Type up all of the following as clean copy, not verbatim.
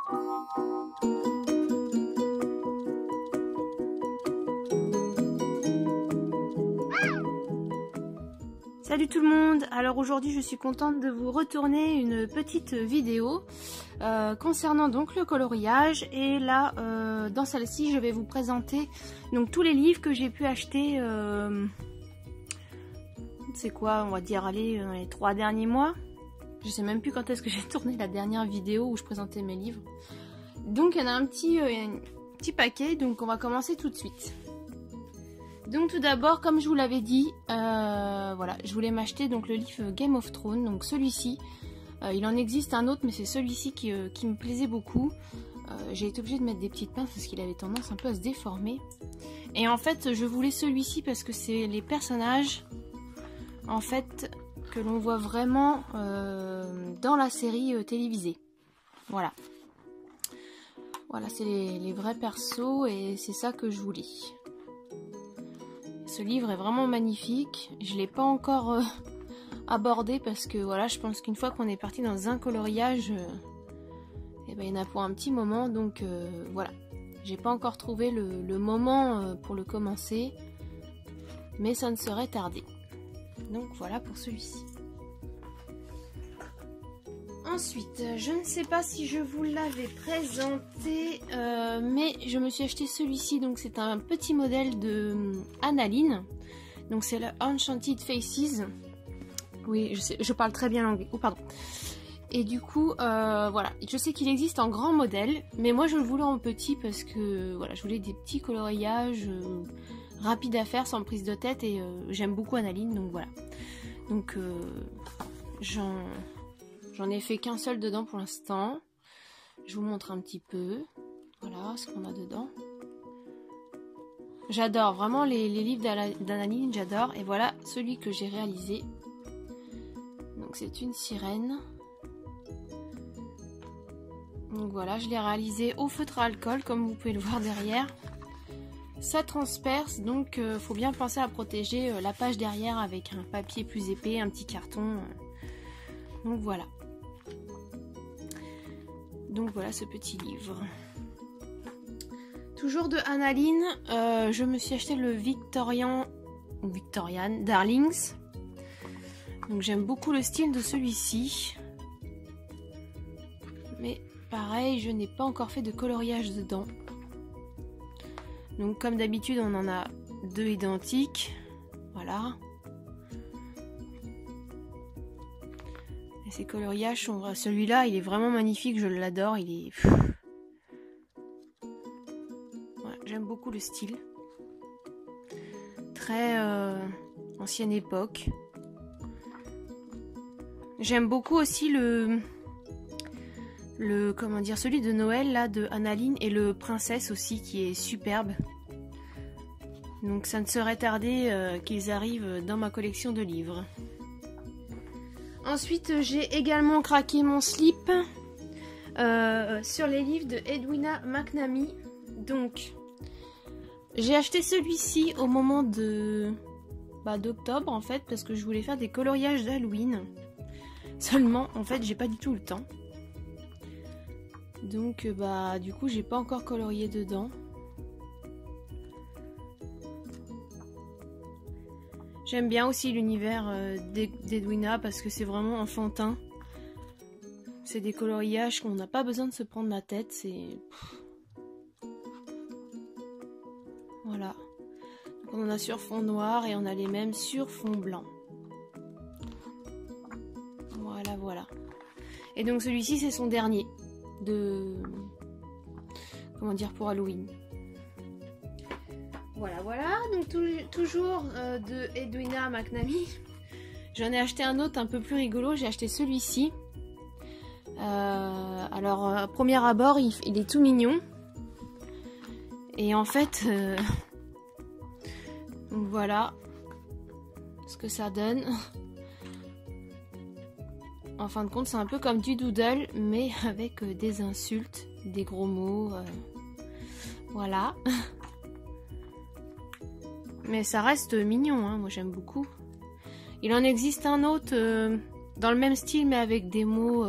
Salut tout le monde, alors aujourd'hui je suis contente de vous retourner une petite vidéo concernant donc le coloriage. Et là dans celle-ci je vais vous présenter donc tous les livres que j'ai pu acheter, c'est quoi, on va dire allez, dans les 3 derniers mois. Je sais même plus quand est-ce que j'ai tourné la dernière vidéo où je présentais mes livres. Donc il y en a un petit paquet, donc on va commencer tout de suite. Donc tout d'abord, comme je vous l'avais dit, voilà, je voulais m'acheter donc le livre Game of Thrones, donc celui-ci. Il en existe un autre, mais c'est celui-ci qui me plaisait beaucoup. J'ai été obligée de mettre des petites pinces parce qu'il avait tendance un peu à se déformer. Et en fait, je voulais celui-ci parce que c'est les personnages, en fait, que l'on voit vraiment dans la série télévisée. Voilà. Voilà, c'est les vrais persos et c'est ça que je voulais. Ce livre est vraiment magnifique. Je ne l'ai pas encore abordé parce que voilà, je pense qu'une fois qu'on est parti dans un coloriage, eh ben, il y en a pour un petit moment. Donc voilà, j'ai pas encore trouvé le moment pour le commencer, mais ça ne saurait tarder. Donc voilà pour celui-ci. Ensuite, je ne sais pas si je vous l'avais présenté, mais je me suis acheté celui-ci. Donc c'est un petit modèle de Annaline. Donc c'est le Enchanted Faces. Oui, je sais, je parle très bien l'anglais. Oh pardon. Et du coup, voilà, je sais qu'il existe en grand modèle, mais moi je le voulais en petit parce que voilà, je voulais des petits coloriages rapides à faire sans prise de tête et j'aime beaucoup Annaline, donc voilà. Donc J'en ai fait qu'un seul dedans pour l'instant. Je vous montre un petit peu. Voilà ce qu'on a dedans. J'adore vraiment les livres d'Annaline, j'adore. Et voilà celui que j'ai réalisé. Donc c'est une sirène. Donc voilà, je l'ai réalisé au feutre à alcool comme vous pouvez le voir derrière. Ça transperce, donc faut bien penser à protéger la page derrière avec un papier plus épais, un petit carton. Donc voilà. Donc voilà ce petit livre. Toujours de Annaline, je me suis acheté le Victorian Darlings. Donc j'aime beaucoup le style de celui-ci. Mais pareil, je n'ai pas encore fait de coloriage dedans. Donc comme d'habitude, on en a deux identiques. Voilà. Et ces coloriages sont... Celui-là, il est vraiment magnifique, je l'adore. Il est... Voilà, j'aime beaucoup le style. Très ancienne époque. J'aime beaucoup aussi comment dire, celui de Noël là de Annaline et le Princesse aussi qui est superbe. Donc ça ne serait tardé qu'ils arrivent dans ma collection de livres. Ensuite, j'ai également craqué mon slip sur les livres de Edwina McNamee. Donc, j'ai acheté celui-ci au moment d'octobre en fait, parce que je voulais faire des coloriages d'Halloween. Seulement, en fait, j'ai pas du tout le temps. Donc, du coup, j'ai pas encore colorié dedans. J'aime bien aussi l'univers d'Edwina parce que c'est vraiment enfantin. C'est des coloriages qu'on n'a pas besoin de se prendre la tête. C'est... Voilà. Donc on en a sur fond noir et on a les mêmes sur fond blanc. Voilà, voilà. Et donc celui-ci, c'est son dernier de... Comment dire, pour Halloween. Voilà, voilà, donc toujours de Edwina McNamee. J'en ai acheté un autre un peu plus rigolo, j'ai acheté celui-ci. Alors, à premier abord, il est tout mignon. Et en fait, donc voilà ce que ça donne. En fin de compte, c'est un peu comme du doodle, mais avec des insultes, des gros mots. Voilà. Mais ça reste mignon, hein, moi j'aime beaucoup. Il en existe un autre dans le même style, mais avec des mots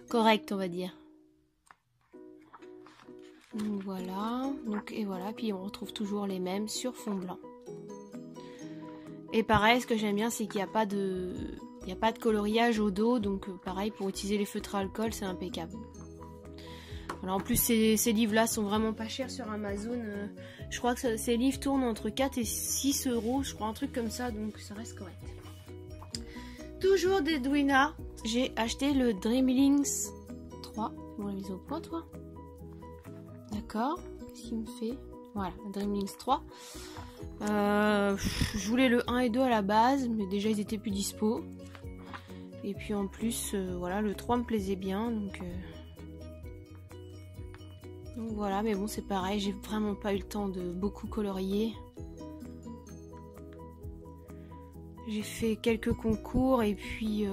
corrects, on va dire. Donc voilà, et voilà, puis on retrouve toujours les mêmes sur fond blanc. Et pareil, ce que j'aime bien, c'est qu'il n'y a pas de coloriage au dos, donc pareil, pour utiliser les feutres à alcool, c'est impeccable. Voilà, en plus, ces livres-là sont vraiment pas chers sur Amazon. Je crois que ces livres tournent entre 4 et 6 euros, je crois, un truc comme ça, donc ça reste correct. Toujours d'Edwina, j'ai acheté le Dreamlings 3. On l'a mis au point, toi. D'accord, qu'est-ce qu'il me fait? Voilà, Dreamlings 3. Je voulais le 1 et 2 à la base, mais déjà ils étaient plus dispo. Et puis en plus, voilà, le 3 me plaisait bien, donc voilà, mais bon, c'est pareil, j'ai vraiment pas eu le temps de beaucoup colorier. J'ai fait quelques concours et puis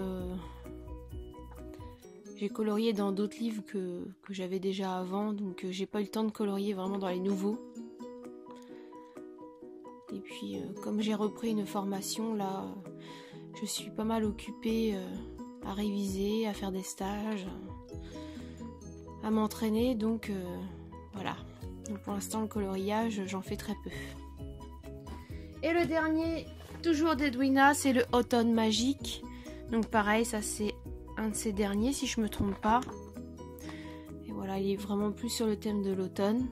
j'ai colorié dans d'autres livres que j'avais déjà avant, donc j'ai pas eu le temps de colorier vraiment dans les nouveaux. Et puis comme j'ai repris une formation là, je suis pas mal occupée à réviser, à faire des stages, à m'entraîner, donc voilà. Donc pour l'instant le coloriage j'en fais très peu. Et le dernier, toujours d'Edwina, c'est le Automne Magique. Donc pareil, ça c'est un de ces derniers si je me trompe pas. Et voilà, il est vraiment plus sur le thème de l'automne.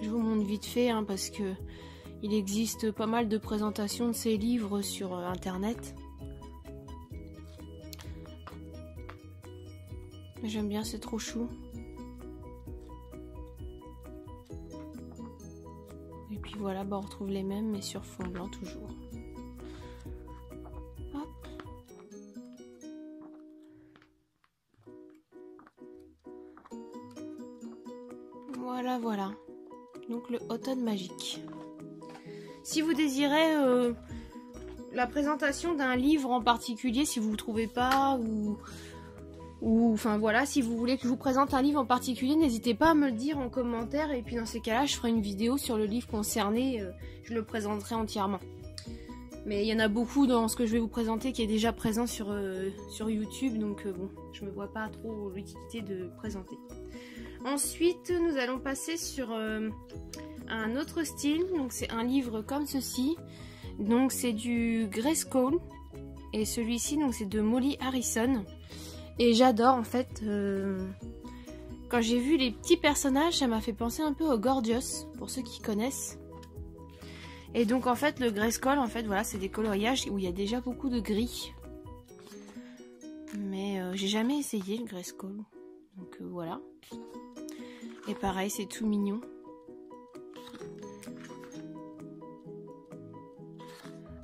Je vous montre vite fait hein, parce que il existe pas mal de présentations de ces livres sur internet. J'aime bien, c'est trop chou. Et puis voilà, bah on retrouve les mêmes mais sur fond blanc toujours. Hop. Voilà, voilà. Donc le Automne Magique. Si vous désirez la présentation d'un livre en particulier, si vous ne trouvez pas, ou enfin voilà, si vous voulez que je vous présente un livre en particulier, n'hésitez pas à me le dire en commentaire, et puis dans ces cas-là, je ferai une vidéo sur le livre concerné, je le présenterai entièrement. Mais il y en a beaucoup dans ce que je vais vous présenter qui est déjà présent sur YouTube, donc bon, je me vois pas trop l'utilité de présenter. Ensuite, nous allons passer sur un autre style, donc c'est un livre comme ceci, donc c'est du Grayskull, et celui-ci donc c'est de Molly Harrison, et j'adore en fait, quand j'ai vu les petits personnages, ça m'a fait penser un peu au Gorgios, pour ceux qui connaissent. Et donc en fait le Grayskull, en fait voilà, c'est des coloriages où il y a déjà beaucoup de gris, mais j'ai jamais essayé le Grayskull, donc voilà. Et pareil, c'est tout mignon.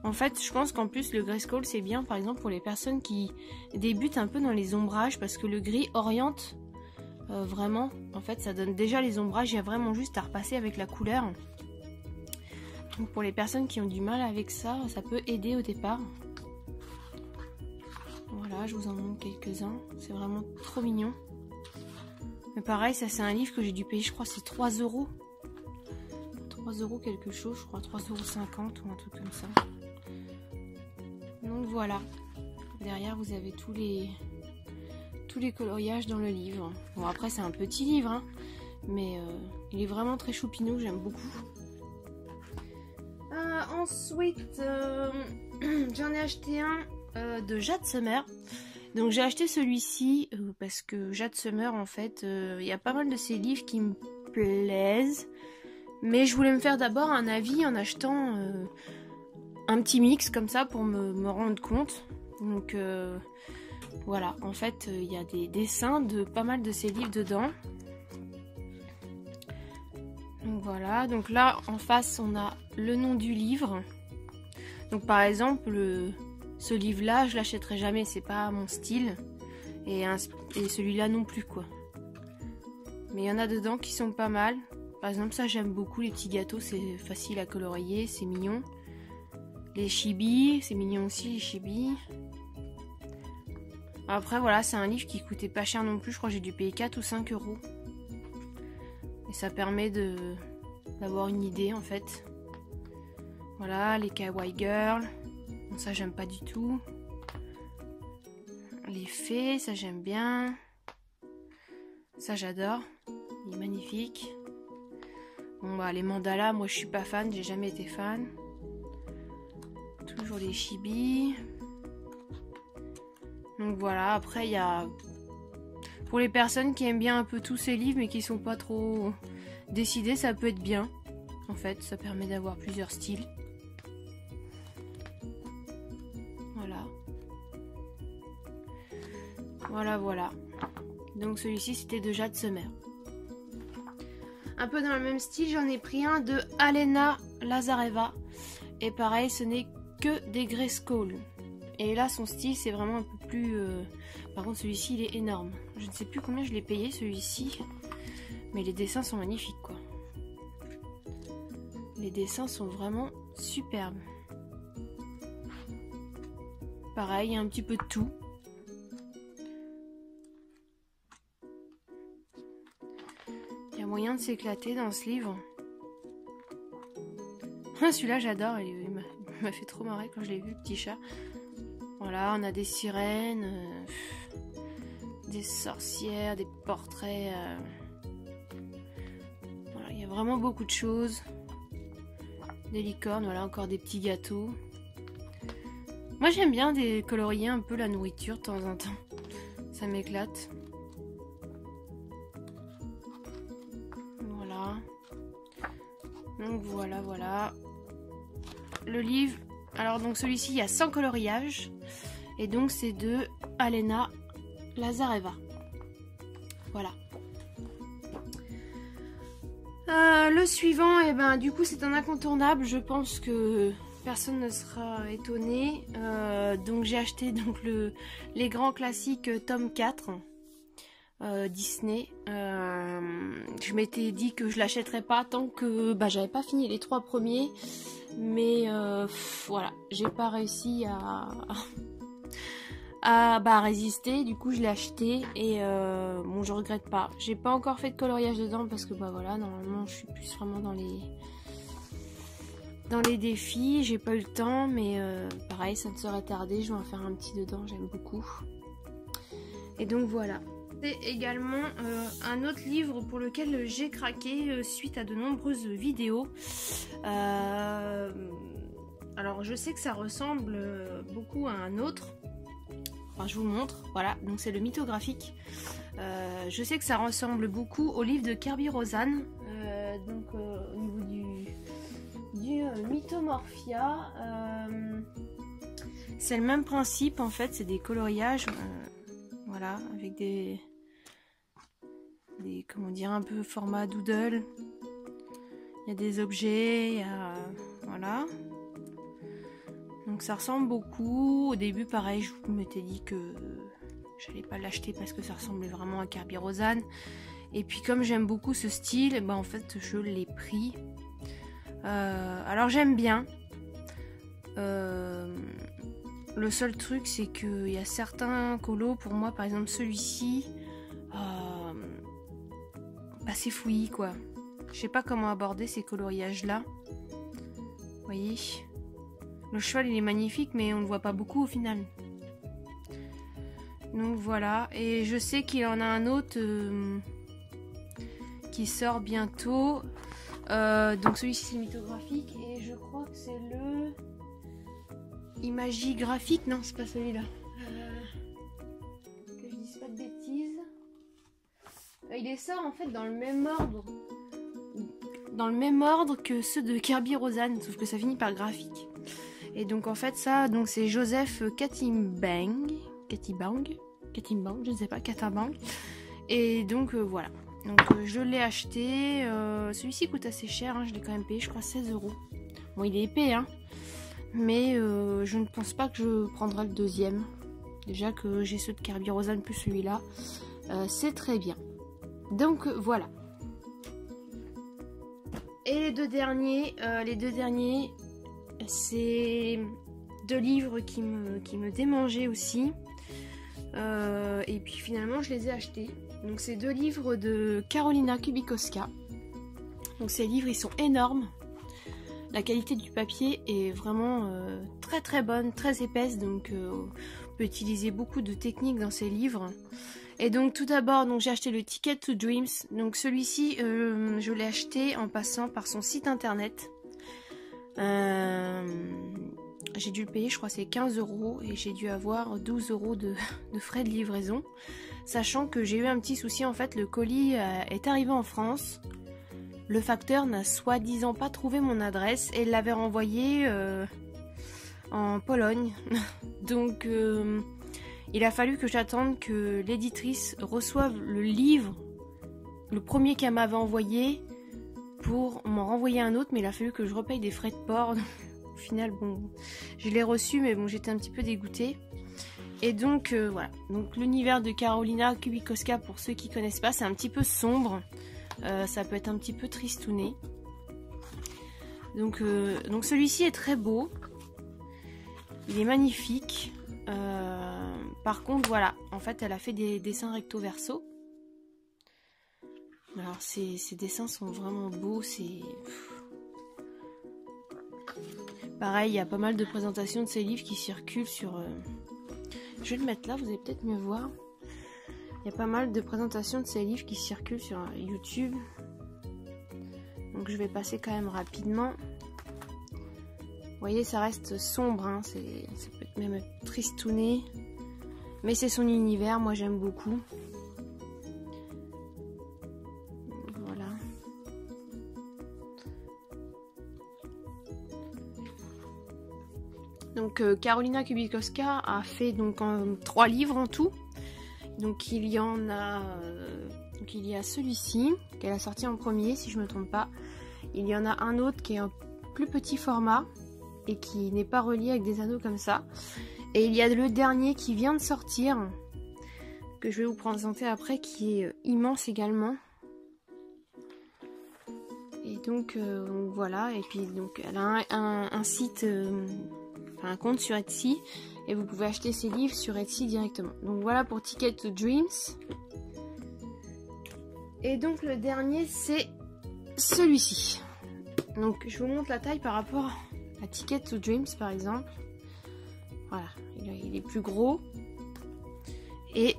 En fait, je pense qu'en plus, le Grayskull, c'est bien, par exemple, pour les personnes qui débutent un peu dans les ombrages, parce que le gris oriente vraiment. En fait, ça donne déjà les ombrages, il y a vraiment juste à repasser avec la couleur. Donc pour les personnes qui ont du mal avec ça, ça peut aider au départ. Voilà, je vous en montre quelques-uns. C'est vraiment trop mignon. Mais pareil, ça c'est un livre que j'ai dû payer, je crois c'est 3 euros. 3 euros quelque chose, je crois 3,50 € ou un truc comme ça. Donc voilà. Derrière vous avez tous les coloriages dans le livre. Bon après c'est un petit livre, hein, mais il est vraiment très choupinou, j'aime beaucoup. Ensuite, j'en ai acheté un de Jade Summer. Donc j'ai acheté celui-ci parce que Jade Summer, en fait, il y a pas mal de ses livres qui me plaisent. Mais je voulais me faire d'abord un avis en achetant un petit mix comme ça pour me rendre compte. Donc voilà, en fait, il y a des dessins de pas mal de ses livres dedans. Donc voilà, donc là en face on a le nom du livre. Donc par exemple ce livre là je l'achèterai jamais, c'est pas mon style, et celui-là non plus quoi. Mais il y en a dedans qui sont pas mal. Par exemple ça j'aime beaucoup, les petits gâteaux, c'est facile à colorier, c'est mignon. Les chibis, c'est mignon aussi les chibis. Après voilà, c'est un livre qui coûtait pas cher non plus, je crois que j'ai dû payer 4 ou 5 euros. Et ça permet d'avoir une idée en fait. Voilà, les kawaii girls. Bon, ça j'aime pas du tout. Les fées, ça j'aime bien. Ça j'adore, il est magnifique. Bon bah les mandalas, moi je suis pas fan, j'ai jamais été fan. Toujours les chibis. Donc voilà, après il y a... Pour les personnes qui aiment bien un peu tous ces livres mais qui sont pas trop décidées, ça peut être bien. En fait, ça permet d'avoir plusieurs styles. Voilà. Voilà, voilà. Donc celui-ci c'était de Jade Summer. Un peu dans le même style, j'en ai pris un de Alena Lazareva. Et pareil, ce n'est que des Grayskull. Et là, son style, c'est vraiment un peu plus... Par contre, celui-ci, il est énorme. Je ne sais plus combien je l'ai payé, celui-ci. Mais les dessins sont magnifiques, quoi. Les dessins sont vraiment superbes. Pareil, il y a un petit peu de tout. Il y a moyen de s'éclater dans ce livre. Celui-là, j'adore. Il m'a fait trop marrer quand je l'ai vu, le petit chat. Voilà, on a des sirènes, des sorcières, des portraits. Voilà, il y a vraiment beaucoup de choses. Des licornes, voilà, encore des petits gâteaux. Moi, j'aime bien colorier un peu la nourriture de temps en temps. Ça m'éclate. Voilà. Donc voilà, voilà. Le livre. Alors donc celui-ci, il y a 100 coloriages. Et donc c'est de Alena Lazareva. Voilà. Le suivant, et ben du coup c'est un incontournable. Je pense que personne ne sera étonné. Donc j'ai acheté donc les grands classiques tome 4 Disney. Je m'étais dit que je l'achèterais pas tant que j'avais pas fini les 3 premiers. Mais voilà, j'ai pas réussi à résister, du coup je l'ai acheté et bon, je regrette pas. J'ai pas encore fait de coloriage dedans parce que voilà, normalement je suis plus vraiment dans les défis, j'ai pas eu le temps, mais pareil, ça ne serait tardé, je vais en faire un petit dedans, j'aime beaucoup. Et donc voilà. C'est également un autre livre pour lequel j'ai craqué suite à de nombreuses vidéos. Alors je sais que ça ressemble beaucoup à un autre. Enfin, je vous montre, voilà, donc c'est le mythographique. Je sais que ça ressemble beaucoup au livre de Kirby Rosanne, donc au niveau du Mythomorphia. C'est le même principe en fait, c'est des coloriages, voilà, avec des comment dire, un peu format doodle. Il y a des objets, il y a, voilà. Donc ça ressemble beaucoup. Au début, pareil, je m'étais dit que j'allais pas l'acheter parce que ça ressemblait vraiment à Kirby Rosanne. Et puis comme j'aime beaucoup ce style, en fait je l'ai pris. Alors j'aime bien. Le seul truc, c'est qu'il y a certains colos, pour moi, par exemple celui-ci, c'est fouillis quoi. Je sais pas comment aborder ces coloriages-là. Vous voyez ? Le cheval il est magnifique mais on ne le voit pas beaucoup au final. Donc voilà, et je sais qu'il y en a un autre qui sort bientôt. Donc celui-ci c'est mythographique et je crois que c'est le Imagigraphique, non c'est pas celui-là. Que je dise pas de bêtises. Il les sort en fait dans le même ordre. Dans le même ordre que ceux de Kirby Rosanne, sauf que ça finit par graphique. Et donc en fait ça, donc c'est Joseph Katimbang, je ne sais pas, Katimbang. Et donc voilà. Donc je l'ai acheté. Celui-ci coûte assez cher, hein, je l'ai quand même payé, je crois 16 €. Bon, il est épais, hein. Mais je ne pense pas que je prendrai le deuxième. Déjà que j'ai ceux de Kirby Rosanne plus celui-là. C'est très bien. Donc voilà. Et les deux derniers, c'est 2 livres qui me démangeaient aussi. Et puis finalement je les ai achetés. Donc c'est 2 livres de Karolina Kubikowska. Donc ces livres ils sont énormes. La qualité du papier est vraiment très très bonne, très épaisse. Donc peut utiliser beaucoup de techniques dans ses livres. Et donc tout d'abord, j'ai acheté le Ticket to Dreams. Donc celui-ci, je l'ai acheté en passant par son site internet. J'ai dû le payer, je crois c'est 15 € et j'ai dû avoir 12 € de frais de livraison. Sachant que j'ai eu un petit souci, en fait, le colis est arrivé en France. Le facteur n'a soi-disant pas trouvé mon adresse et l'avait renvoyé en Pologne. Donc il a fallu que j'attende que l'éditrice reçoive le livre, le premier qu'elle m'avait envoyé, pour m'en renvoyer un autre, mais il a fallu que je repaye des frais de port. Au final, bon, je l'ai reçu, mais bon, j'étais un petit peu dégoûtée. Et donc, voilà. Donc, l'univers de Karolina Kubikowska, pour ceux qui connaissent pas, c'est un petit peu sombre. Ça peut être un petit peu tristouné. Donc celui-ci est très beau. Il est magnifique. Par contre, voilà. En fait, elle a fait des dessins recto verso. Alors, ces dessins sont vraiment beaux. C'est... Pareil, il y a pas mal de présentations de ces livres qui circulent sur... Je vais le mettre là, vous allez peut-être mieux voir. Il y a pas mal de présentations de ces livres qui circulent sur YouTube. Donc je vais passer quand même rapidement. Vous voyez, ça reste sombre, hein. Ça peut être même tristouné. Mais c'est son univers, moi j'aime beaucoup. Voilà. Donc Karolina Kubikowska a fait donc 3 livres en tout. Donc il y a celui-ci qu'elle a sorti en premier, si je me trompe pas. Il y en a un autre qui est un plus petit format et qui n'est pas relié avec des anneaux comme ça. Et il y a le dernier qui vient de sortir, que je vais vous présenter après, qui est immense également. Et donc voilà. Et puis donc elle a un site, un compte sur Etsy. Et vous pouvez acheter ces livres sur Etsy directement. Donc voilà pour Ticket to Dreams. Et donc le dernier, c'est celui-ci. Donc je vous montre la taille par rapport à Ticket to Dreams par exemple. Voilà, il est plus gros. Et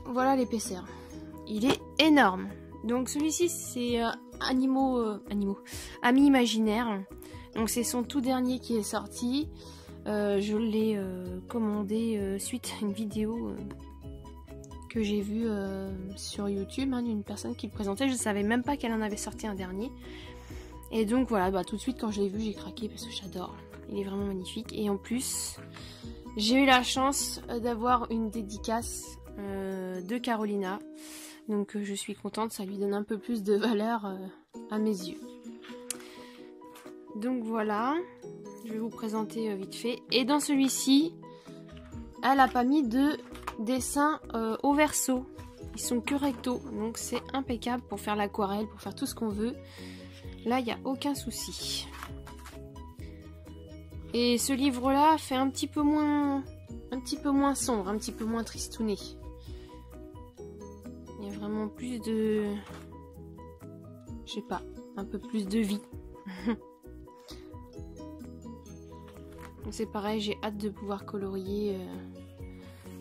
voilà l'épaisseur. Il est énorme. Donc celui-ci, c'est Ami Imaginaire. Donc c'est son tout dernier qui est sorti. Je l'ai commandé suite à une vidéo que j'ai vue sur YouTube, hein, d'une personne qui le présentait. Je ne savais même pas qu'elle en avait sorti un dernier. Et donc voilà, tout de suite quand je l'ai vu, j'ai craqué parce que j'adore. Il est vraiment magnifique. Et en plus, j'ai eu la chance d'avoir une dédicace de Karolina. Donc je suis contente, ça lui donne un peu plus de valeur à mes yeux. Donc voilà. Je vais vous présenter vite fait. Et dans celui-ci, elle n'a pas mis de dessin au verso. Ils sont que recto. Donc c'est impeccable pour faire l'aquarelle, pour faire tout ce qu'on veut. Là, il n'y a aucun souci. Et ce livre-là fait un petit peu moins sombre, un petit peu moins tristouné. Il y a vraiment plus de... Je sais pas, un peu plus de vie. C'est pareil, j'ai hâte de pouvoir colorier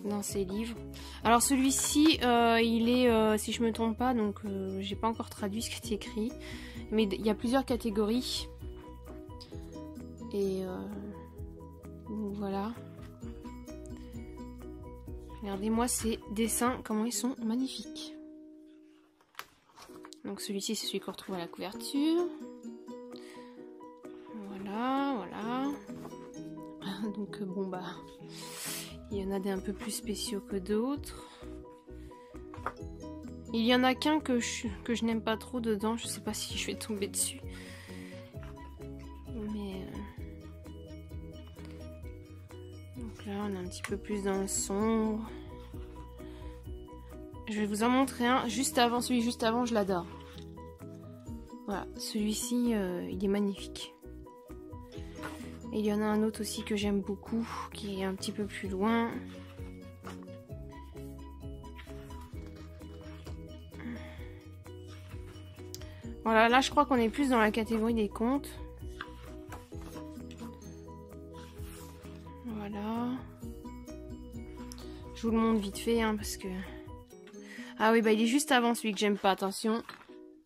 dans ces livres. Alors celui-ci, il est, si je me trompe pas, donc j'ai pas encore traduit ce qui est écrit, mais il y a plusieurs catégories. Et donc voilà. Regardez-moi ces dessins, comment ils sont magnifiques. Donc celui-ci, c'est celui qu'on retrouve à la couverture. Voilà, voilà. Donc bon il y en a des un peu plus spéciaux que d'autres. Il y en a qu'un que je n'aime pas trop dedans, je sais pas si je vais tomber dessus. Mais donc là on est un petit peu plus dans le sombre. Je vais vous en montrer un juste avant, celui juste avant, je l'adore. Voilà, celui-ci il est magnifique. Et il y en a un autre aussi que j'aime beaucoup, qui est un petit peu plus loin. Voilà, là je crois qu'on est plus dans la catégorie des contes. Voilà. Je vous le montre vite fait, hein, parce que... Ah oui, bah il est juste avant celui que j'aime pas, attention.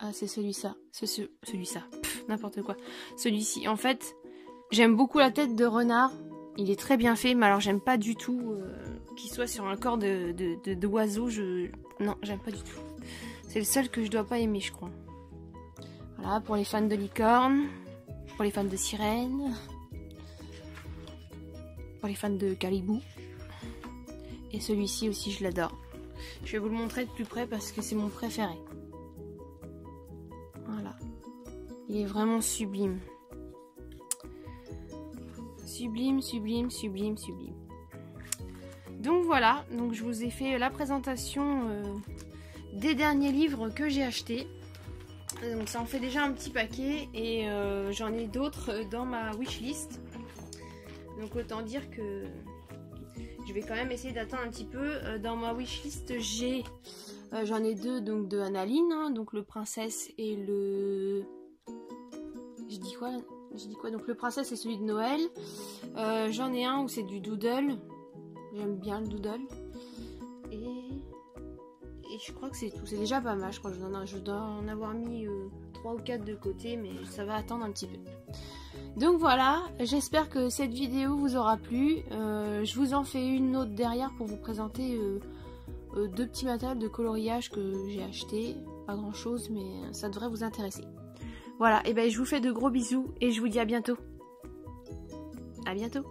Ah, c'est celui-là. Celui-là. N'importe quoi. Celui-ci. En fait, j'aime beaucoup la tête de renard. Il est très bien fait, mais alors j'aime pas du tout qu'il soit sur un corps d'oiseau. Non, j'aime pas du tout. C'est le seul que je dois pas aimer, je crois. Voilà, pour les fans de licorne, pour les fans de sirène, pour les fans de caribou. Et celui-ci aussi, je l'adore. Je vais vous le montrer de plus près parce que c'est mon préféré. Voilà. Il est vraiment sublime. Sublime, sublime, sublime, sublime. Donc voilà, donc je vous ai fait la présentation des derniers livres que j'ai achetés. Donc ça en fait déjà un petit paquet et j'en ai d'autres dans ma wishlist. Donc autant dire que je vais quand même essayer d'attendre un petit peu. Dans ma wishlist, j'en ai deux donc de Annaline, hein, donc le Princesse et le... Je dis quoi? Donc le Princesse c'est celui de Noël. J'en ai un où c'est du doodle. J'aime bien le doodle. Et je crois que c'est tout. C'est déjà pas mal. Je crois que je dois en avoir mis 3 ou 4 de côté, mais ça va attendre un petit peu. Donc voilà, j'espère que cette vidéo vous aura plu. Je vous en fais une autre derrière pour vous présenter deux petits matériels de coloriage que j'ai acheté. Pas grand chose, mais ça devrait vous intéresser. Voilà, et ben je vous fais de gros bisous et je vous dis à bientôt. À bientôt.